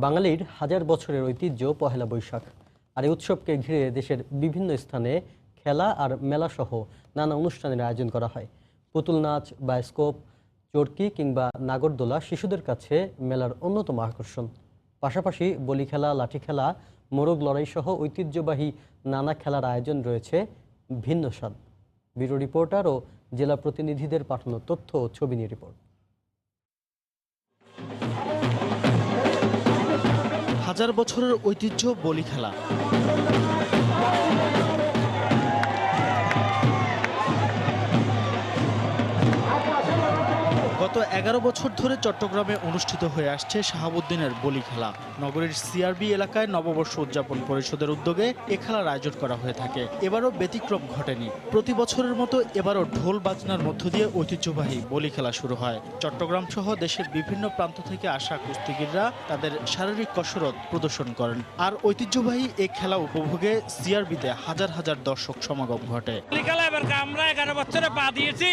বাঙালির হাজার বছরের ঐতিহ্য পহেলা বৈশাখ। আর এই উৎসবকে ঘিরে দেশের বিভিন্ন স্থানে খেলা আর মেলাসহ নানা অনুষ্ঠানের আয়োজন করা হয়। পুতুল নাচ, বায়োস্কোপ, চরকি কিংবা নাগরদোলা শিশুদের কাছে মেলার অন্যতম আকর্ষণ। পাশাপাশি বলি খেলা, লাঠি খেলা, মোরগ লড়াই সহ ঐতিহ্যবাহী নানা খেলার আয়োজন রয়েছে ভিন্ন স্বাদ। ব্যুরো রিপোর্টার ও জেলা প্রতিনিধিদের পাঠানো তথ্য ও ছবি নিয়ে রিপোর্ট। হাজার বছরের ঐতিহ্য বলি খেলা। গত 11 বছর ধরে চট্টগ্রামে অনুষ্ঠিত হয়ে আসছে শাহাবুদ্দিনের বলি খেলা। নগরীর সিআরবি এলাকায় নববর্ষ উদযাপন পরিষদের উদ্যোগে এ খেলার আয়োজন করা হয়ে থাকে। এবারও ব্যতিক্রম ঘটেনি। প্রতি বছরের মতো এবারও ঢোল বাজনার মধ্য দিয়ে ঐতিহ্যবাহী বলি খেলা শুরু হয়। চট্টগ্রাম সহ দেশের বিভিন্ন প্রান্ত থেকে আসা কুস্তিগিররা তাদের শারীরিক কসরত প্রদর্শন করেন। আর ঐতিহ্যবাহী এই খেলা উপভোগে সিআরবিতে হাজার হাজার দর্শক সমাগম ঘটে। আমরা 11 বছরে পা দিয়েছি,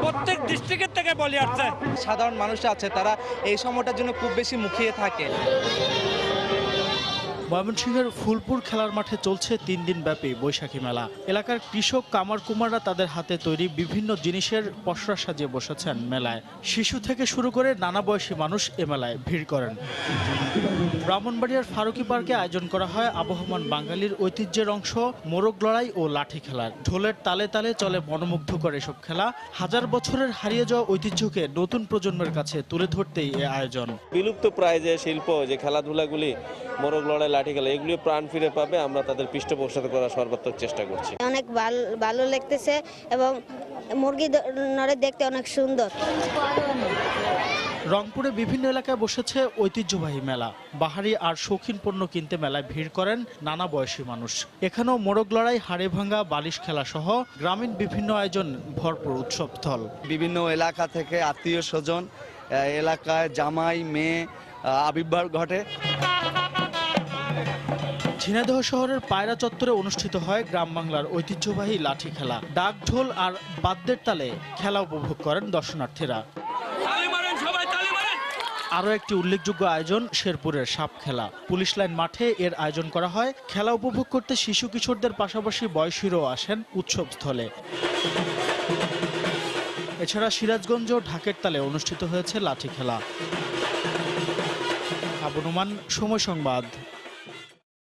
প্রত্যেক ডিস্ট্রিক্টের থেকে বলি আসছে। সাধারণ মানুষ আছে, তারা এই সময়টার জন্য খুব বেশি মুখিয়ে থাকে। ময়মনসিংহের ফুলপুর খেলার মাঠে চলছে 3 দিন ব্যাপী বৈশাখী মেলা। এলাকার কৃষক কামার কুমাররা তাদের হাতে তৈরি বিভিন্ন জিনিসের পসরা সাজিয়ে বসেছেন মেলায়। শিশু থেকে শুরু করে নানা বয়সী মানুষ এ মেলায় ভিড় করেন। ব্রাহ্মণবাড়িয়ার ফারুকি পার্কে আয়োজন করা হয় আবহমান বাঙালির ঐতিহ্যের অংশ মোরগ লড়াই ও লাঠি খেলার। ঢোলের তালে তালে চলে মনোমুগ্ধকর এসব খেলা। হাজার বছরের হারিয়ে যাওয়া ঐতিহ্যকে নতুন প্রজন্মের কাছে তুলে ধরতেই এ আয়োজন। বিলুপ্ত প্রায় যে শিল্প, যে খেলাধুলাগুলি, মোরগ লড়াই, লাঠি খেলা, এগুলি প্রাণ ফিরে পাবে। আমরা তাদের পৃষ্ঠপোষকতা করার সর্বাত্মক চেষ্টা করছি। অনেক ভালো লাগতেছে এবং মুরগি নড়ে দেখতে অনেক সুন্দর। রংপুরে বিভিন্ন এলাকায় বসেছে ঐতিহ্যবাহী মেলা। বাহারি আর শৌখিন পণ্য কিনতে মেলায় ভিড় করেন নানা বয়সী মানুষ। এখানেও মোরগ লড়াই, হাড়ে ভাঙ্গা, বালিশ খেলা সহ গ্রামীণ বিভিন্ন আয়োজন ভরপুর উৎসবস্থল। বিভিন্ন এলাকা থেকে আত্মীয় স্বজন এলাকায় জামাই মেয়ে আবির্ভাব ঘটে। ঝিনাইদহ শহরের পায়রা চত্বরে অনুষ্ঠিত হয় গ্রাম বাংলার ঐতিহ্যবাহী লাঠি খেলা। ডাক, ঢোল আর বাদ্যের তালে খেলা উপভোগ করেন দর্শনার্থীরা। আরও একটি উল্লেখযোগ্য আয়োজন শেরপুরের সাপ খেলা। পুলিশ লাইন মাঠে এর আয়োজন করা হয়। খেলা উপভোগ করতে শিশু কিশোরদের পাশাপাশি বয়সীরাও আসেন উৎসবস্থলে। এছাড়া সিরাজগঞ্জ ও ঢাকের তালে অনুষ্ঠিত হয়েছে লাঠি খেলা। আবু নোমান, সময় সংবাদ।